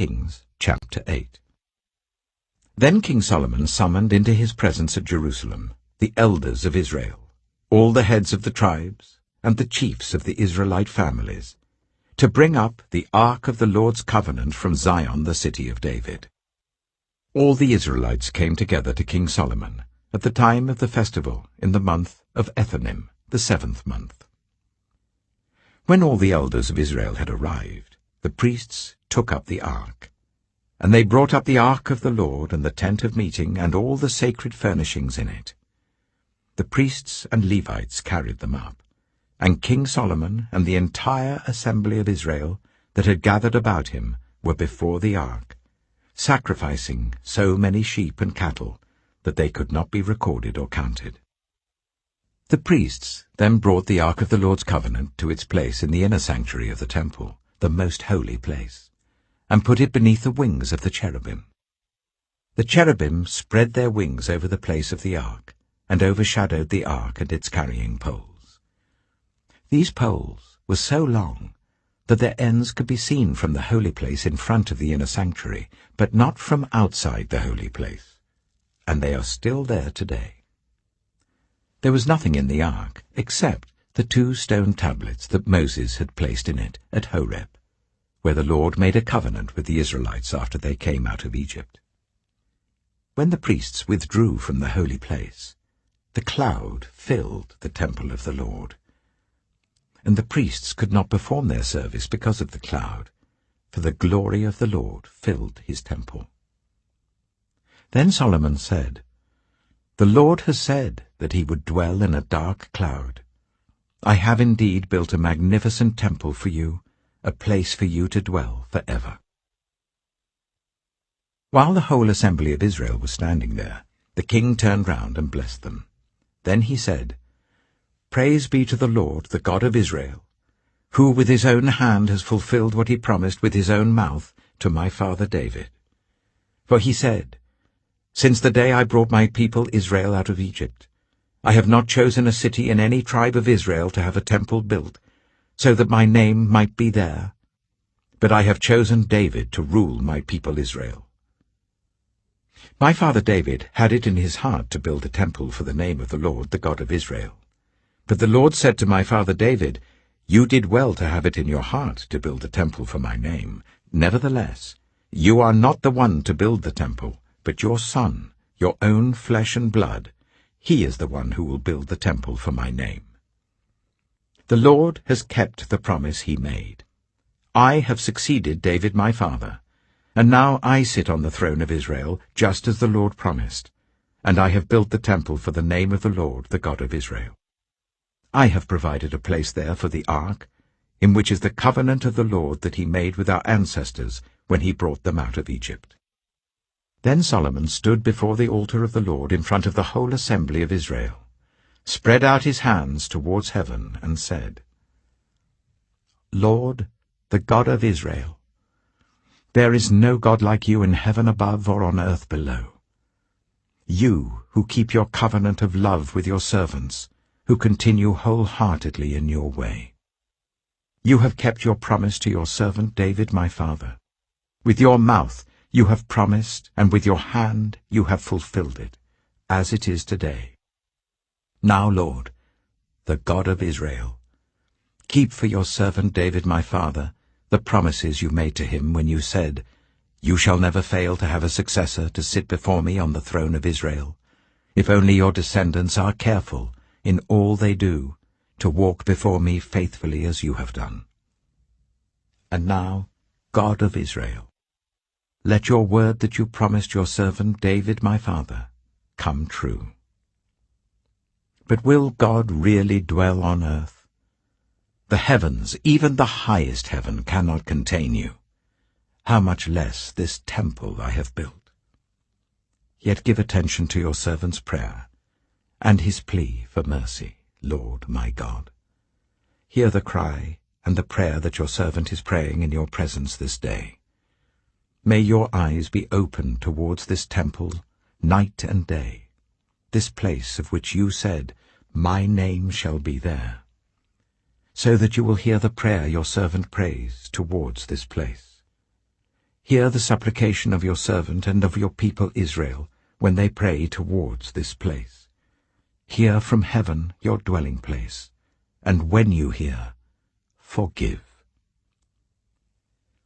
Kings, chapter 8. Then King Solomon summoned into his presence at Jerusalem the elders of Israel, all the heads of the tribes, and the chiefs of the Israelite families, to bring up the ark of the Lord's covenant from Zion, the city of David. All the Israelites came together to King Solomon at the time of the festival in the month of Ethanim, the 7th month. When all the elders of Israel had arrived, the priests took up the ark. And they brought up the ark of the Lord and the tent of meeting and all the sacred furnishings in it. The priests and Levites carried them up, and King Solomon and the entire assembly of Israel that had gathered about him were before the ark, sacrificing so many sheep and cattle that they could not be recorded or counted. The priests then brought the ark of the Lord's covenant to its place in the inner sanctuary of the temple, the most holy place, and put it beneath the wings of the cherubim. The cherubim spread their wings over the place of the ark, and overshadowed the ark and its carrying poles. These poles were so long that their ends could be seen from the holy place in front of the inner sanctuary, but not from outside the holy place, and they are still there today. There was nothing in the ark except the 2 stone tablets that Moses had placed in it at Horeb, where the Lord made a covenant with the Israelites after they came out of Egypt. When the priests withdrew from the holy place, the cloud filled the temple of the Lord, and the priests could not perform their service because of the cloud, for the glory of the Lord filled his temple. Then Solomon said, "The Lord has said that he would dwell in a dark cloud. I have indeed built a magnificent temple for you, a place for you to dwell forever." While the whole assembly of Israel was standing there, the king turned round and blessed them. Then he said, "Praise be to the Lord, the God of Israel, who with his own hand has fulfilled what he promised with his own mouth to my father David. For he said, 'Since the day I brought my people Israel out of Egypt, I have not chosen a city in any tribe of Israel to have a temple built, so that my name might be there. But I have chosen David to rule my people Israel.' My father David had it in his heart to build a temple for the name of the Lord, the God of Israel. But the Lord said to my father David, 'You did well to have it in your heart to build a temple for my name. Nevertheless, you are not the one to build the temple, but your son, your own flesh and blood. He is the one who will build the temple for my name.' The Lord has kept the promise he made. I have succeeded David my father, and now I sit on the throne of Israel, just as the Lord promised, and I have built the temple for the name of the Lord, the God of Israel. I have provided a place there for the ark, in which is the covenant of the Lord that he made with our ancestors when he brought them out of Egypt." Then Solomon stood before the altar of the Lord in front of the whole assembly of Israel, spread out his hands towards heaven, and said, "Lord, the God of Israel, there is no God like you in heaven above or on earth below. You who keep your covenant of love with your servants, who continue wholeheartedly in your way. You have kept your promise to your servant David my father. With your mouth you have promised, and with your hand you have fulfilled it, as it is today. Now, Lord, the God of Israel, keep for your servant David my father the promises you made to him when you said, 'You shall never fail to have a successor to sit before me on the throne of Israel, if only your descendants are careful in all they do to walk before me faithfully as you have done.' And now, God of Israel, let your word that you promised your servant David my father come true." But will God really dwell on earth? The heavens, even the highest heaven, cannot contain you. How much less this temple I have built? Yet give attention to your servant's prayer and his plea for mercy, Lord my God. Hear the cry and the prayer that your servant is praying in your presence this day. May your eyes be open towards this temple night and day, this place of which you said, 'My name shall be there,' so that you will hear the prayer your servant prays towards this place. Hear the supplication of your servant and of your people Israel, when they pray towards this place. Hear from heaven your dwelling place, and when you hear, forgive.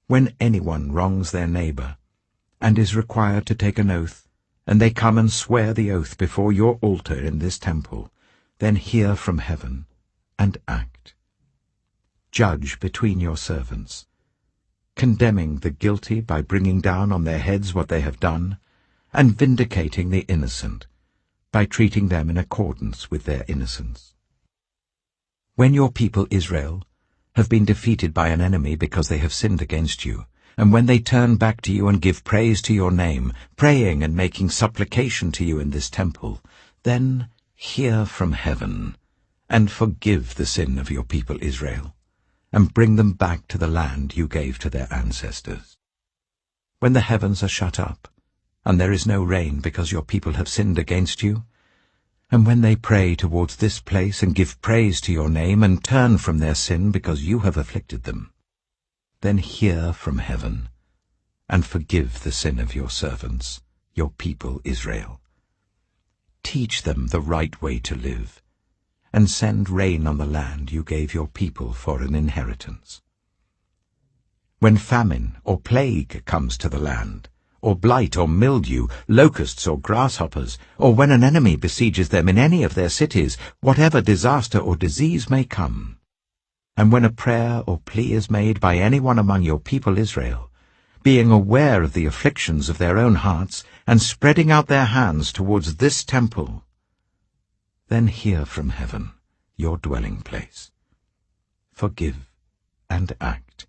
When anyone wrongs their neighbor, and is required to take an oath, and they come and swear the oath before your altar in this temple, then hear from heaven, and act. Judge between your servants, condemning the guilty by bringing down on their heads what they have done, and vindicating the innocent by treating them in accordance with their innocence. When your people Israel have been defeated by an enemy because they have sinned against you, and when they turn back to you and give praise to your name, praying and making supplication to you in this temple, then hear from heaven, and forgive the sin of your people Israel, and bring them back to the land you gave to their ancestors. When the heavens are shut up, and there is no rain because your people have sinned against you, and when they pray towards this place and give praise to your name and turn from their sin because you have afflicted them, then hear from heaven, and forgive the sin of your servants, your people Israel. Teach them the right way to live, and send rain on the land you gave your people for an inheritance. When famine or plague comes to the land, or blight or mildew, locusts or grasshoppers, or when an enemy besieges them in any of their cities, whatever disaster or disease may come, and when a prayer or plea is made by anyone among your people Israel, being aware of the afflictions of their own hearts, and spreading out their hands towards this temple, then hear from heaven, your dwelling place. Forgive and act.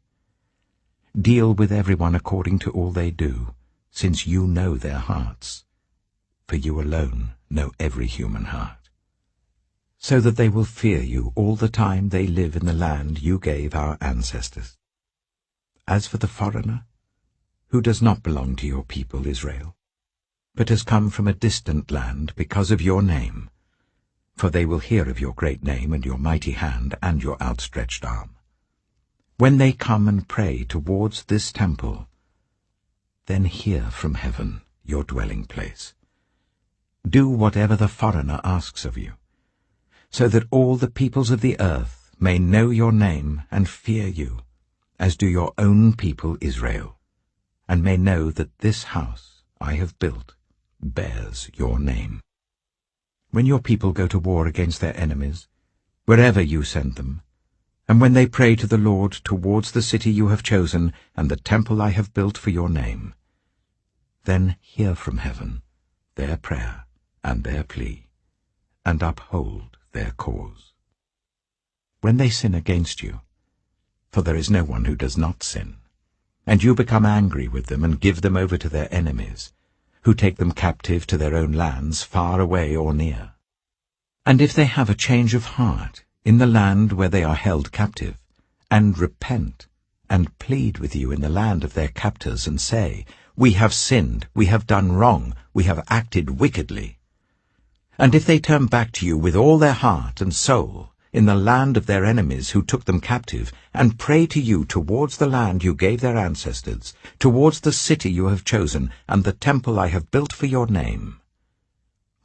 Deal with everyone according to all they do, since you know their hearts, for you alone know every human heart, so that they will fear you all the time they live in the land you gave our ancestors. As for the foreigner, who does not belong to your people Israel, but has come from a distant land because of your name, for they will hear of your great name and your mighty hand and your outstretched arm. When they come and pray towards this temple, then hear from heaven, your dwelling place. Do whatever the foreigner asks of you, so that all the peoples of the earth may know your name and fear you, as do your own people Israel, and may know that this house I have built bears your name. When your people go to war against their enemies, wherever you send them, and when they pray to the Lord towards the city you have chosen and the temple I have built for your name, then hear from heaven their prayer and their plea, and uphold their cause. When they sin against you, for there is no one who does not sin, and you become angry with them and give them over to their enemies, who take them captive to their own lands, far away or near, and if they have a change of heart in the land where they are held captive, and repent, and plead with you in the land of their captors, and say, We have sinned, we have done wrong, we have acted wickedly. And if they turn back to you with all their heart and soul in the land of their enemies who took them captive, and pray to you towards the land you gave their ancestors, towards the city you have chosen, and the temple I have built for your name,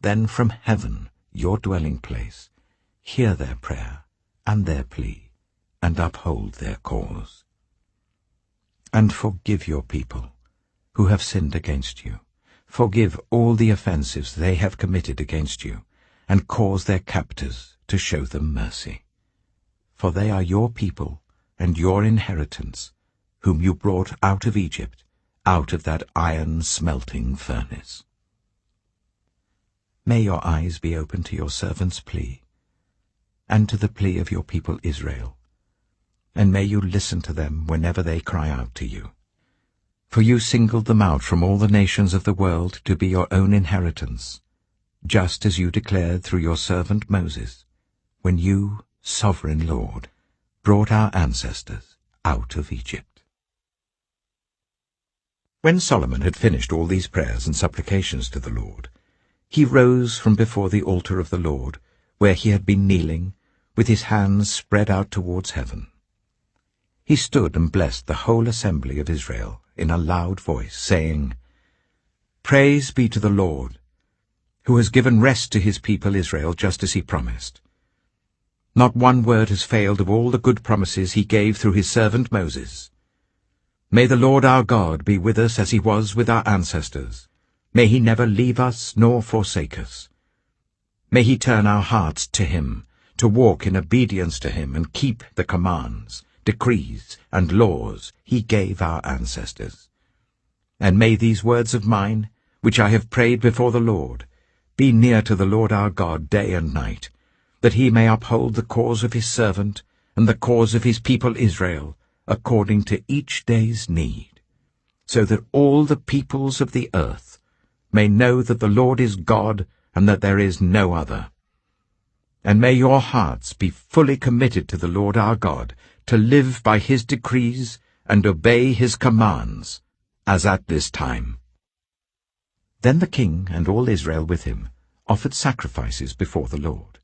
then from heaven, your dwelling place, hear their prayer and their plea, and uphold their cause. And forgive your people who have sinned against you. Forgive all the offenses they have committed against you, and cause their captors to show them mercy. For they are your people and your inheritance, whom you brought out of Egypt, out of that iron-smelting furnace. May your eyes be open to your servant's plea, and to the plea of your people Israel, and may you listen to them whenever they cry out to you. For you singled them out from all the nations of the world to be your own inheritance, just as you declared through your servant Moses, when you, sovereign Lord, brought our ancestors out of Egypt. When Solomon had finished all these prayers and supplications to the Lord, he rose from before the altar of the Lord, where he had been kneeling, with his hands spread out towards heaven. He stood and blessed the whole assembly of Israel in a loud voice, saying, "Praise be to the Lord, who has given rest to his people Israel, just as he promised. Not one word has failed of all the good promises he gave through his servant Moses. May the Lord our God be with us as he was with our ancestors. May he never leave us nor forsake us. May he turn our hearts to him, to walk in obedience to him and keep the commands, decrees, and laws he gave our ancestors. And may these words of mine, which I have prayed before the Lord, be near to the Lord our God day and night, that he may uphold the cause of his servant and the cause of his people Israel, according to each day's need, so that all the peoples of the earth may know that the Lord is God and that there is no other. And may your hearts be fully committed to the Lord our God, to live by his decrees and obey his commands, as at this time." Then the king and all Israel with him offered sacrifices before the Lord.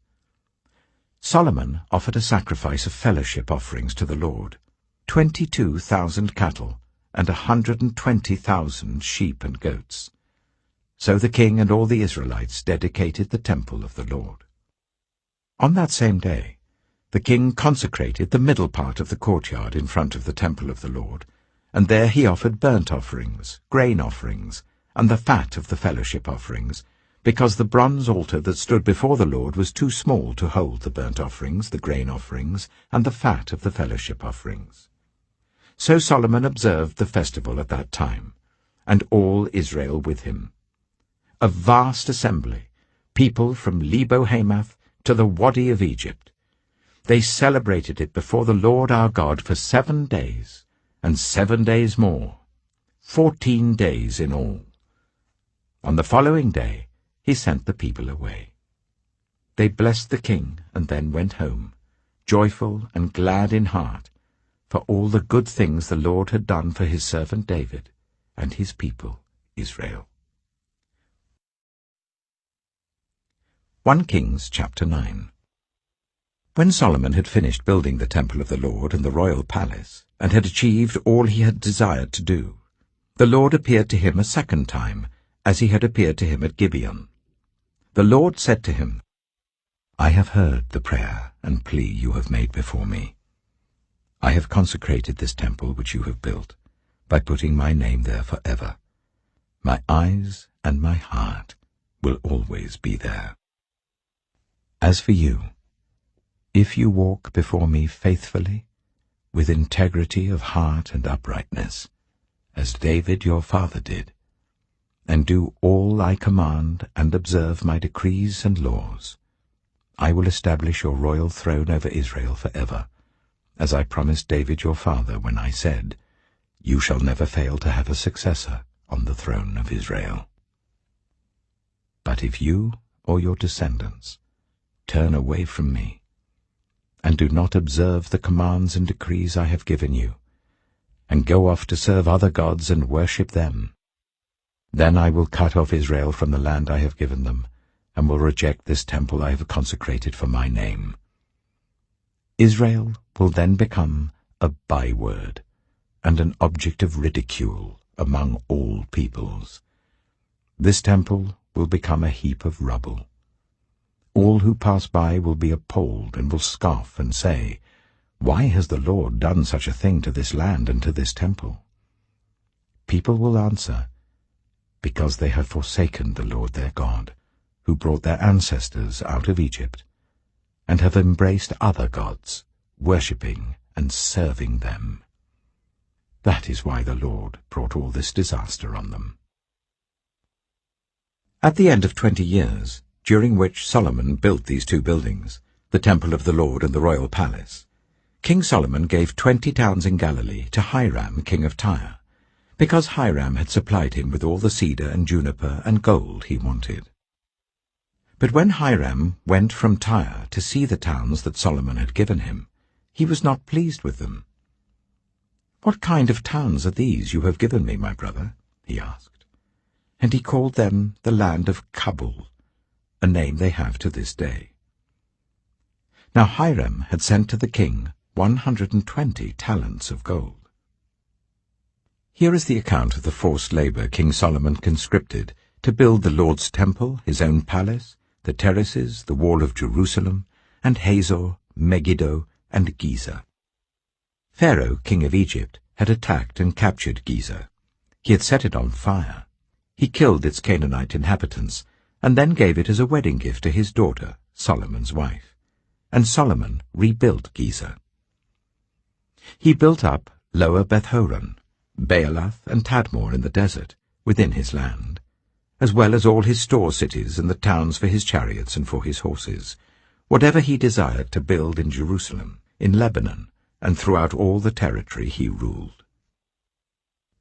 Solomon offered a sacrifice of fellowship offerings to the Lord, 22,000 cattle and 120,000 sheep and goats. So the king and all the Israelites dedicated the temple of the Lord. On that same day, the king consecrated the middle part of the courtyard in front of the temple of the Lord, and there he offered burnt offerings, grain offerings, and the fat of the fellowship offerings, because the bronze altar that stood before the Lord was too small to hold the burnt offerings, the grain offerings, and the fat of the fellowship offerings. So Solomon observed the festival at that time, and all Israel with him. A vast assembly, people from Lebo-Hamath to the Wadi of Egypt. They celebrated it before the Lord our God for 7 days, and 7 days more, 14 days in all. On the following day he sent the people away. They blessed the king and then went home, joyful and glad in heart, for all the good things the Lord had done for his servant David and his people Israel. 1 Kings chapter 9. When Solomon had finished building the temple of the Lord and the royal palace, and had achieved all he had desired to do, the Lord appeared to him a second time, as he had appeared to him at Gibeon. The Lord said to him, "I have heard the prayer and plea you have made before me. I have consecrated this temple which you have built, by putting my name there forever. My eyes and my heart will always be there. As for you, if you walk before me faithfully, with integrity of heart and uprightness, as David your father did, and do all I command and observe my decrees and laws, I will establish your royal throne over Israel forever, as I promised David your father when I said, 'You shall never fail to have a successor on the throne of Israel.' But if you or your descendants turn away from me, and do not observe the commands and decrees I have given you, and go off to serve other gods and worship them, then I will cut off Israel from the land I have given them, and will reject this temple I have consecrated for my name. Israel will then become a byword and an object of ridicule among all peoples. This temple will become a heap of rubble. All who pass by will be appalled and will scoff and say, 'Why has the Lord done such a thing to this land and to this temple?' People will answer, 'Because they have forsaken the Lord their God, who brought their ancestors out of Egypt, and have embraced other gods, worshipping and serving them. That is why the Lord brought all this disaster on them.'" At the end of 20 years, during which Solomon built these 2 buildings, the temple of the Lord and the royal palace, King Solomon gave 20 towns in Galilee to Hiram, king of Tyre, because Hiram had supplied him with all the cedar and juniper and gold he wanted. But when Hiram went from Tyre to see the towns that Solomon had given him, he was not pleased with them. "What kind of towns are these you have given me, my brother?" he asked. And he called them the land of Kabul, a name they have to this day. Now Hiram had sent to the king 120 talents of gold. Here is the account of the forced labor King Solomon conscripted to build the Lord's temple, his own palace, the terraces, the wall of Jerusalem, and Hazor, Megiddo, and Giza. Pharaoh, king of Egypt, had attacked and captured Giza. He had set it on fire. He killed its Canaanite inhabitants, and then gave it as a wedding gift to his daughter, Solomon's wife. And Solomon rebuilt Giza. He built up Lower Beth-horon, Baalath, and Tadmor in the desert, within his land, as well as all his store cities and the towns for his chariots and for his horses, whatever he desired to build in Jerusalem, in Lebanon, and throughout all the territory he ruled.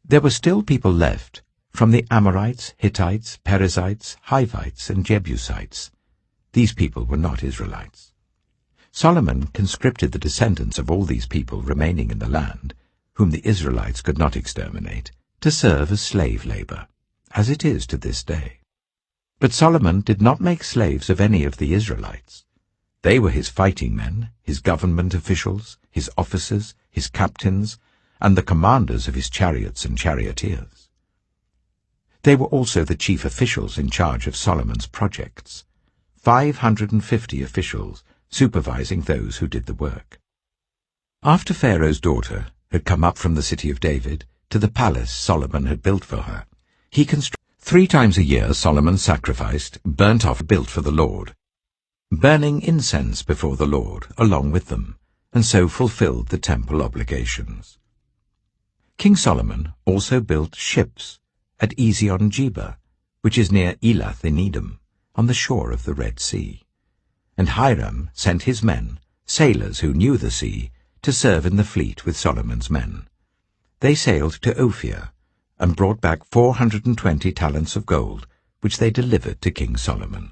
There were still people left, from the Amorites, Hittites, Perizzites, Hivites, and Jebusites. These people were not Israelites. Solomon conscripted the descendants of all these people remaining in the land, whom the Israelites could not exterminate, to serve as slave labor, as it is to this day. But Solomon did not make slaves of any of the Israelites. They were his fighting men, his government officials, his officers, his captains, and the commanders of his chariots and charioteers. They were also the chief officials in charge of Solomon's projects, 550 officials supervising those who did the work. After Pharaoh's daughter had come up from the city of David to the palace Solomon had built for her, he constructed 3 times a year Solomon sacrificed, burnt off built for the Lord, burning incense before the Lord along with them, and so fulfilled the temple obligations. King Solomon also built ships at Ezion-Geber, which is near Elath in Edom, on the shore of the Red Sea. And Hiram sent his men, sailors who knew the sea, to serve in the fleet with Solomon's men. They sailed to Ophir, and brought back 420 talents of gold, which they delivered to King Solomon.